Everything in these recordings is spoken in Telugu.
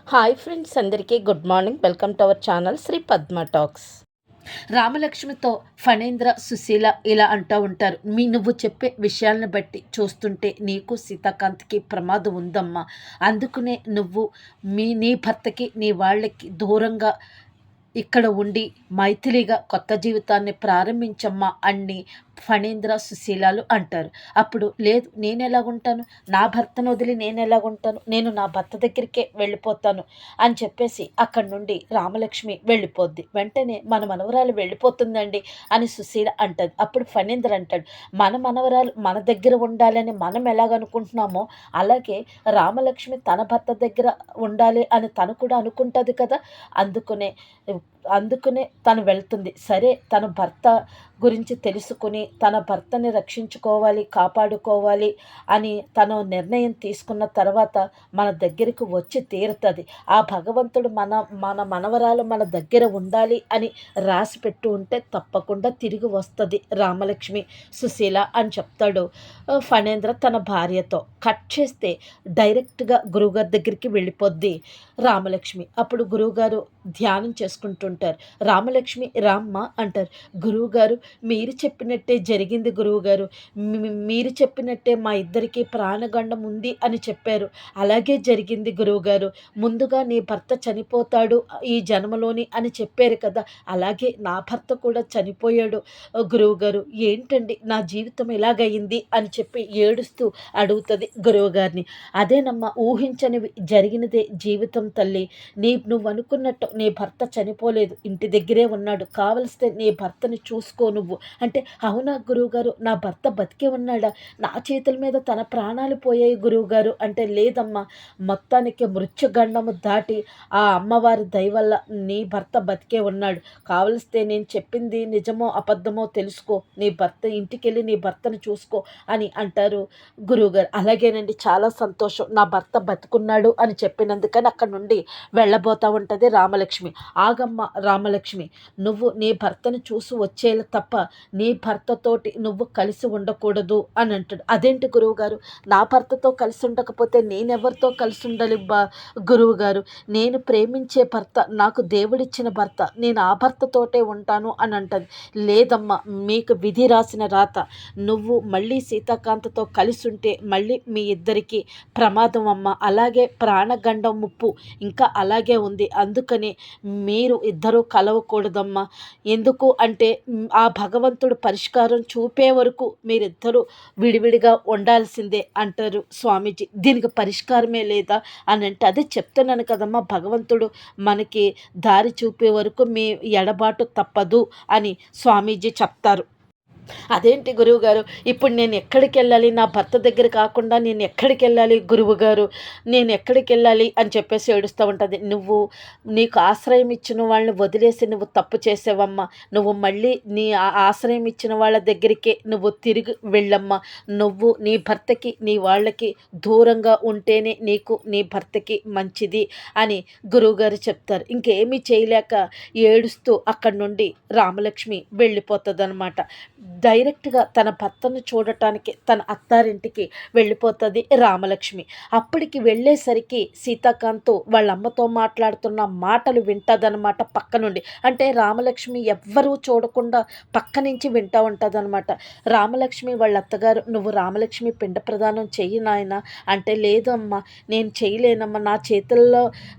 హాయ్ ఫ్రెండ్స్, అందరికీ good morning. Welcome to our channel Sri Padma talks. రామలక్ష్మితో ఫణేంద్ర, సుశీల ఇలా అంటూ ఉంటారు. నువ్వు చెప్పే విషయాలను బట్టి చూస్తుంటే నీకు సీతాకాంత్కి ప్రమాదం ఉందమ్మా. అందుకనే నువ్వు నీ భర్తకి నీ వాళ్ళకి దూరంగా ఇక్కడ ఉండి మైథిలిగా కొత్త జీవితాన్ని ప్రారంభించమ్మా అని ఫణేంద్ర, సుశీలాలు అంటారు. అప్పుడు లేదు, నేను ఎలాగుంటాను, నా భర్తను వదిలి నేను ఎలాగుంటాను, నేను నా భర్త దగ్గరికే వెళ్ళిపోతాను అని చెప్పేసి అక్కడి నుండి రామలక్ష్మి వెళ్ళిపోద్ది. వెంటనే మన మనవరాలు వెళ్ళిపోతుందండి అని సుశీల అంటది. అప్పుడు ఫణేంద్ర అంటాడు, మన మనవరాలు మన దగ్గర ఉండాలని మనం ఎలాగనుకుంటున్నామో అలాగే రామలక్ష్మి తన భర్త దగ్గర ఉండాలి అని తను కూడా అనుకుంటుంది కదా. అందుకునే తను వెళ్తుంది. సరే, తన భర్త గురించి తెలుసుకుని తన భర్తని రక్షించుకోవాలి, కాపాడుకోవాలి అని తను నిర్ణయం తీసుకున్న తర్వాత మన దగ్గరికి వచ్చి తీరుతుంది. ఆ భగవంతుడు మన మనవరాలు మన దగ్గర ఉండాలి అని రాసి పెట్టి ఉంటే తప్పకుండా తిరిగి వస్తుంది రామలక్ష్మి, సుశీల అని చెప్తాడు ఫణేంద్ర తన భార్యతో. కట్ చేస్తే డైరెక్ట్గా గురువుగారి దగ్గరికి వెళ్ళిపోద్ది రామలక్ష్మి. అప్పుడు గురువుగారు ధ్యానం చేసుకుంటుంటారు. రామలక్ష్మి రామ్మ అంటారు. గురువుగారు, మీరు చెప్పినట్టే జరిగింది గురువుగారు, మీరు చెప్పినట్టే మా ఇద్దరికి ప్రాణగండం ఉంది అని చెప్పారు. అలాగే జరిగింది గురువుగారు. ముందుగా నీ భర్త చనిపోతాడు ఈ జన్మలోని అని చెప్పారు కదా, అలాగే నా భర్త కూడా చనిపోయాడు గురువుగారు. ఏంటండి నా జీవితం ఎలాగయింది అని చెప్పి ఏడుస్తూ అడుగుతుంది గురువుగారిని. అదేనమ్మా, ఊహించనివి జరిగినదే జీవితం తల్లి. నువ్వు అనుకున్నట్టు నీ భర్త చనిపోలేదు, ఇంటి దగ్గరే ఉన్నాడు. కావలిస్తే నీ భర్తని చూసుకో నువ్వు అంటే, అవునా గురువుగారు, నా భర్త బతికే ఉన్నాడా, నా చేతుల మీద తన ప్రాణాలు పోయాయి గురువుగారు అంటే, లేదమ్మా, మొత్తానికి మృత్యుగండము దాటి ఆ అమ్మవారి దయ వల్ల నీ భర్త బతికే ఉన్నాడు. కావలిస్తే నేను చెప్పింది నిజమో అబద్ధమో తెలుసుకో, నీ భర్త ఇంటికి వెళ్ళి నీ భర్తను చూసుకో అని అంటారు గురువుగారు. అలాగేనండి, చాలా సంతోషం, నా భర్త బతుకున్నాడు అని చెప్పినందుకని అక్కడ నుండి వెళ్ళబోతూ ఉంటుంది రామలక్ష్మి. ఆగమ్మ రామలక్ష్మి, నువ్వు నీ భర్తను చూసి వచ్చేలా తప్ప నీ భర్తతోటి నువ్వు కలిసి ఉండకూడదు అని అంటాడు. అదేంటి గురువుగారు, నా భర్తతో కలిసి ఉండకపోతే నేనెవరితో కలిసి ఉండాలి గురువుగారు, నేను ప్రేమించే భర్త, నాకు దేవుడిచ్చిన భర్త, నేను ఆ భర్తతోటే ఉంటాను అని అంటది. లేదమ్మా, మీకు విధి రాసిన రాత, నువ్వు మళ్ళీ సీతాకాంతతో కలిసి ఉంటే మళ్ళీ మీ ఇద్దరికి ప్రమాదం అమ్మ. అలాగే ప్రాణగండం ముప్పు ఇంకా అలాగే ఉంది. అందుకని మీరు ఇద్దరూ కలవకూడదమ్మా. ఎందుకు అంటే, ఆ భగవంతుడు పరిష్కారం చూపే వరకు మీరిద్దరూ విడివిడిగా ఉండాల్సిందే అంటారు స్వామీజీ. దీనికి పరిష్కారమే లేదా అని అంటే, అదే చెప్తున్నాను కదమ్మా, భగవంతుడు మనకి దారి చూపే వరకు మీ ఎడబాటు తప్పదు అని స్వామీజీ చెప్తారు. అదేంటి గురువుగారు, ఇప్పుడు నేను ఎక్కడికి వెళ్ళాలి, నా భర్త దగ్గర కాకుండా నేను ఎక్కడికి వెళ్ళాలి గురువుగారు, నేను ఎక్కడికి వెళ్ళాలి అని చెప్పేసి ఏడుస్తూ ఉంటుంది. నీకు ఆశ్రయం ఇచ్చిన వాళ్ళని వదిలేసి నువ్వు తప్పు చేసావమ్మా. నువ్వు మళ్ళీ నీ ఆశ్రయం ఇచ్చిన వాళ్ళ దగ్గరికే నువ్వు తిరిగి వెళ్ళమ్మా. నువ్వు నీ భర్తకి నీ వాళ్ళకి దూరంగా ఉంటేనే నీకు నీ భర్తకి మంచిది అని గురువుగారు చెప్తారు. ఇంకేమీ చేయలేక ఏడుస్తూ అక్కడి నుండి రామలక్ష్మి వెళ్ళిపోతుంది అనమాట. డైరెక్ట్గా తన భర్తను చూడటానికి తన అత్తారింటికి వెళ్ళిపోతుంది రామలక్ష్మి. అప్పటికి వెళ్ళేసరికి సీతాకాంత్ వాళ్ళ అమ్మతో మాట్లాడుతున్న మాటలు వింటదనమాట పక్క నుండి. అంటే రామలక్ష్మి ఎవ్వరూ చూడకుండా పక్క నుంచి వింటూ ఉంటుందన్నమాట. రామలక్ష్మి వాళ్ళ అత్తగారు, నువ్వు రామలక్ష్మి పిండ ప్రదానం చెయ్యి నాయన అంటే, లేదు అమ్మా, నేను చేయలేనమ్మా,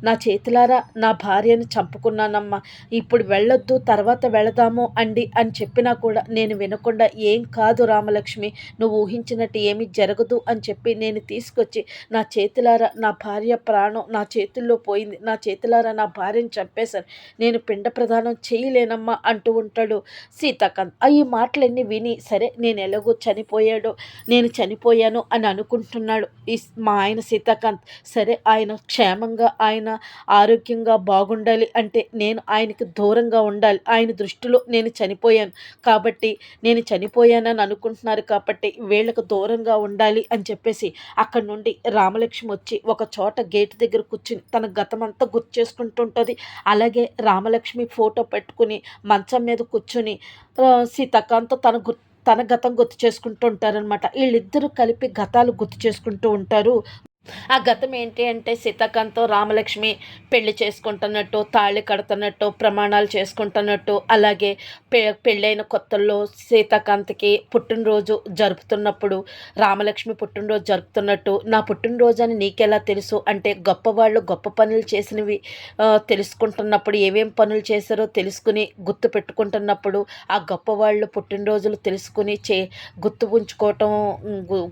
నా చేతులారా నా భార్యను చంపుకున్నానమ్మా, ఇప్పుడు వెళ్ళొద్దు, తర్వాత వెళదాము అండి అని చెప్పినా కూడా నేను వినకుండా, ఏం కాదు రామలక్ష్మి, నువ్వు ఊహించినట్టు ఏమీ జరగదు అని చెప్పి నేను తీసుకొచ్చి నా చేతులారా నా భార్య ప్రాణం నా చేతుల్లో పోయింది, నా చేతులారా నా భార్యను చంపేశాను, నేను పిండ ప్రదానం చేయలేనమ్మా అంటూ ఉంటాడు సీతాకాంత్. ఈ మాటలన్నీ విని, సరే నేను ఎలాగో నేను చనిపోయాను అని అనుకుంటున్నాడు మా ఆయన సీతాకాంత్. సరే, ఆయన క్షేమంగా ఆయన ఆరోగ్యంగా బాగుండాలి అంటే నేను ఆయనకి దూరంగా ఉండాలి. ఆయన దృష్టిలో నేను చనిపోయాను కాబట్టి, నేను చనిపోయానని అనుకుంటున్నారు కాబట్టి వీళ్ళకు దూరంగా ఉండాలి అని చెప్పేసి అక్కడి నుండి రామలక్ష్మి వచ్చి ఒక చోట గేటు దగ్గర కూర్చుని తన గతమంతా గుర్తు చేసుకుంటుంటుంది. అలాగే రామలక్ష్మి ఫోటో పెట్టుకుని మంచం మీద కూర్చుని సీతాకాంత్ తన గతం గుర్తు చేసుకుంటూ ఉంటారనమాట. వీళ్ళిద్దరూ కలిపి గతాలు గుర్తు చేసుకుంటూ ఉంటారు. ఆ గతం ఏంటి అంటే సీతాకాంత్‌తో రామలక్ష్మి పెళ్లి చేసుకుంటున్నట్టు, తాళి కడుతున్నట్టు, ప్రమాణాలు చేసుకుంటున్నట్టు, అలాగే పెళ్ళైన కొత్తల్లో సీతాకాంత్‌కి పుట్టినరోజు జరుపుతున్నప్పుడు, రామలక్ష్మి పుట్టినరోజు జరుపుతున్నట్టు, నా పుట్టినరోజని నీకెలా తెలుసు అంటే గొప్పవాళ్ళు గొప్ప పనులు చేసినవి తెలుసుకుంటున్నప్పుడు, ఏమేం పనులు చేశారో తెలుసుకుని గుర్తుపెట్టుకుంటున్నప్పుడు, ఆ గొప్పవాళ్ళు పుట్టినరోజులు తెలుసుకుని గుర్తుంచుకోవటం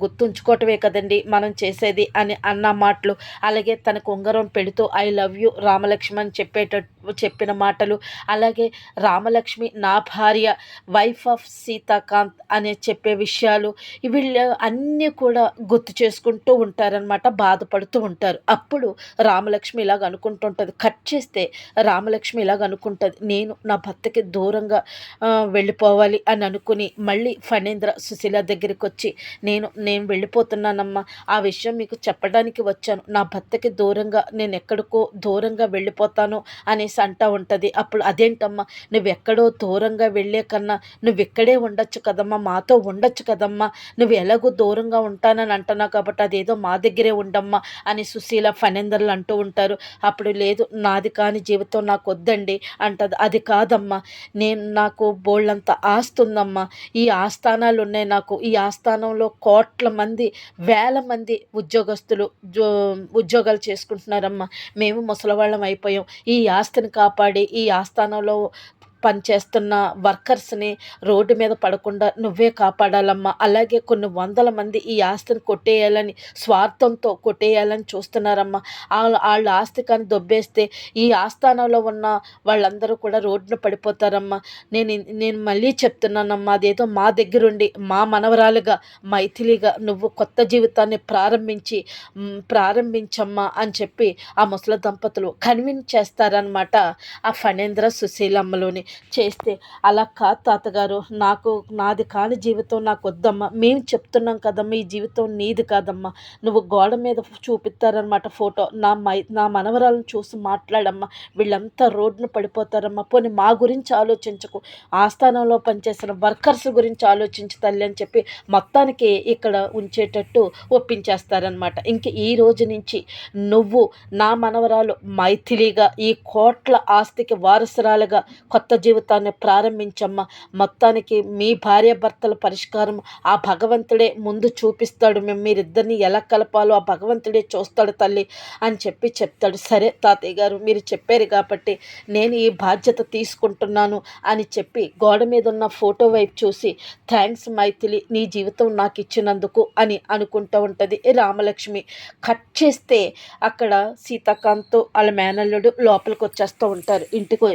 గుర్తుంచుకోవటమే కదండీ మనం చేసేది అని అన్న మాటలు, అలాగే తనకు ఉంగరం పెడుతూ ఐ లవ్ యూ రామలక్ష్మి అని చెప్పిన మాటలు, అలాగే రామలక్ష్మి నా భార్య, వైఫ్ ఆఫ్ సీతాకాంత్ అనే చెప్పే విషయాలు, వీళ్ళు అన్నీ కూడా గుర్తు చేసుకుంటూ ఉంటారనమాట, బాధపడుతూ ఉంటారు. అప్పుడు రామలక్ష్మి ఇలాగ అనుకుంటుంటుంది, కట్ చేస్తే రామలక్ష్మి ఇలాగ అనుకుంటుంది, నేను నా భర్తకి దూరంగా వెళ్ళిపోవాలి అని అనుకుని మళ్ళీ ఫణీంద్ర సుశీల దగ్గరికి వచ్చి నేను వెళ్ళిపోతున్నానమ్మా, ఆ విషయం మీకు చెప్పడానికి వచ్చాను, నా భర్తకి దూరంగా నేను ఎక్కడికో దూరంగా వెళ్ళిపోతాను అనేసి అంటూ ఉంటుంది. అప్పుడు అదేంటమ్మా, నువ్వెక్కడో దూరంగా వెళ్ళే కన్నా నువ్వు ఇక్కడే ఉండొచ్చు కదమ్మా, మాతో ఉండొచ్చు కదమ్మా, నువ్వు ఎలాగో దూరంగా ఉంటానని అంటున్నావు కాబట్టి అదేదో మా దగ్గరే ఉండమ్మా అని సుశీల ఫణీందర్లు అంటూ ఉంటారు. అప్పుడు లేదు, నాది కాని జీవితం నాకు వద్దండి అంటది. అది కాదమ్మా, నాకు బోళ్ళంత ఆస్తుందమ్మా, ఈ ఆస్థానాలు ఉన్నాయి నాకు, ఈ ఆస్థానంలో కోట్ల మంది వేల మంది ఉద్యోగస్తులు ఉద్యోగాలు చేసుకుంటున్నారమ్మా, మేము ముసలివాళ్ళం అయిపోయాం, ఈ ఆస్తిని కాపాడి ఈ ఆస్థానంలో పనిచేస్తున్న వర్కర్స్ని రోడ్డు మీద పడకుండా నువ్వే కాపాడాలమ్మా, అలాగే కొన్ని వందల మంది ఈ ఆస్తిని కొట్టేయాలని స్వార్థంతో కొట్టేయాలని చూస్తున్నారమ్మా, వాళ్ళ ఆస్తి కానీ దొబ్బేస్తే ఈ ఆస్థానంలో ఉన్న వాళ్ళందరూ కూడా రోడ్డున పడిపోతారమ్మా, నేను మళ్ళీ చెప్తున్నానమ్మా, అదేదో మా దగ్గరుండి మా మనవరాలుగా మైథిలిగా నువ్వు కొత్త జీవితాన్ని ప్రారంభించమ్మా అని చెప్పి ఆ ముసలి దంపతులు కన్విన్స్ చేస్తారనమాట ఆ ఫణీంద్ర సుశీలమ్మలోని. చేస్తే అలా కాదు తాతగారు, నాది కాని జీవితం నాకు వద్దమ్మా, మేము చెప్తున్నాం కదమ్మా, ఈ జీవితం నీది కాదమ్మా, నువ్వు గోడ మీద చూపిస్తారనమాట ఫోటో, నా మనవరాలను చూసి మాట్లాడమ్మా, వీళ్ళంతా రోడ్డును పడిపోతారమ్మా, పోనీ మా గురించి ఆలోచించకు, ఆస్థానంలో పనిచేసిన వర్కర్స్ గురించి ఆలోచించు తల్లి అని చెప్పి మొత్తానికి ఇక్కడ ఉంచేటట్టు ఒప్పించేస్తారనమాట. ఇంక ఈ రోజు నుంచి నువ్వు నా మనవరాలు మైథిలిగా ఈ కోట్ల ఆస్తికి వారసురాలుగా కొత్త జీవితాన్ని ప్రారంభించమ్మా, మొత్తానికి మీ భార్యాభర్తల పరిష్కారం ఆ భగవంతుడే ముందు చూపిస్తాడు, మీరిద్దరిని ఎలా కలపాలో ఆ భగవంతుడే చూస్తాడు తల్లి అని చెప్తాడు. సరే తాతయ్య గారు, మీరు చెప్పారు కాబట్టి నేను ఈ బాధ్యత తీసుకుంటున్నాను అని చెప్పి గోడ మీద ఉన్న ఫోటో వైపు చూసి థ్యాంక్స్ మైథిలి, నీ జీవితం నాకు ఇచ్చినందుకు అని అనుకుంటూ ఉంటుంది రామలక్ష్మి. కట్ చేస్తే అక్కడ సీతాకాంత్ వాళ్ళ మేనల్లుడు లోపలికి వచ్చేస్తూ ఉంటారు. ఇంటికి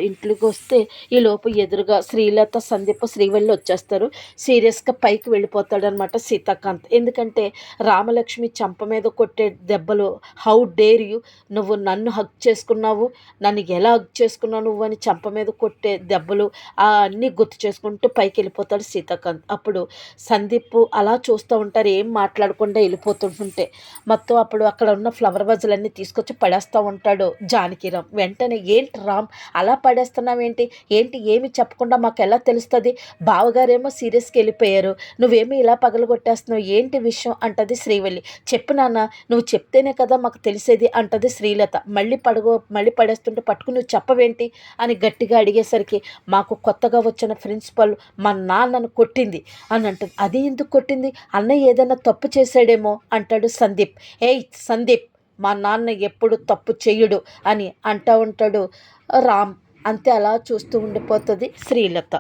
వస్తే ఈ లోపు ఎదురుగా శ్రీలత, సందీప్, శ్రీవల్లి వచ్చేస్తారు. సీరియస్గా పైకి వెళ్ళిపోతాడు అనమాట సీతాకాంత్. ఎందుకంటే రామలక్ష్మి చంప మీద కొట్టే దెబ్బలు, హౌ డేర్ యూ, నువ్వు నన్ను హగ్ చేసుకున్నావు, నన్ను ఎలా హగ్ చేసుకున్నావు నువ్వు అని చంప మీద కొట్టే దెబ్బలు అన్నీ గుర్తు చేసుకుంటూ పైకి వెళ్ళిపోతాడు సీతాకాంత్. అప్పుడు సందీప్ అలా చూస్తూ ఉంటారు, ఏం మాట్లాడకుండా వెళ్ళిపోతుంటుంటే మొత్తం అప్పుడు అక్కడ ఉన్న ఫ్లవర్ వాజులన్నీ తీసుకొచ్చి పడేస్తూ ఉంటాడు జానకిరామ్. వెంటనే ఏంటి రామ్ అలా పడేస్తున్నావేంటి, ఏమి చెప్పకుండా మాకు ఎలా తెలుస్తుంది, బావగారేమో సీరియస్కి వెళ్ళిపోయారు, నువ్వేమో ఇలా పగలగొట్టేస్తున్నావు, ఏంటి విషయం అంటది శ్రీవల్లి. చెప్పు నాన్న, నువ్వు చెప్తేనే కదా మాకు తెలిసేది అంటది శ్రీలత. మళ్ళీ పడేస్తుంటే పట్టుకుని నువ్వు చెప్పవేంటి అని గట్టిగా అడిగేసరికి మాకు కొత్తగా వచ్చిన ప్రిన్సిపల్ మా నాన్నను కొట్టింది అని అంటుంది. అది ఎందుకు కొట్టింది, అన్నయ్య ఏదైనా తప్పు చేశాడేమో అంటాడు సందీప్. సందీప్, మా నాన్న ఎప్పుడు తప్పు చెయ్యడు అని అంటూ ఉంటాడు రామ్. అంతే, అలా చూస్తూ ఉండిపోతుంది శ్రీలత.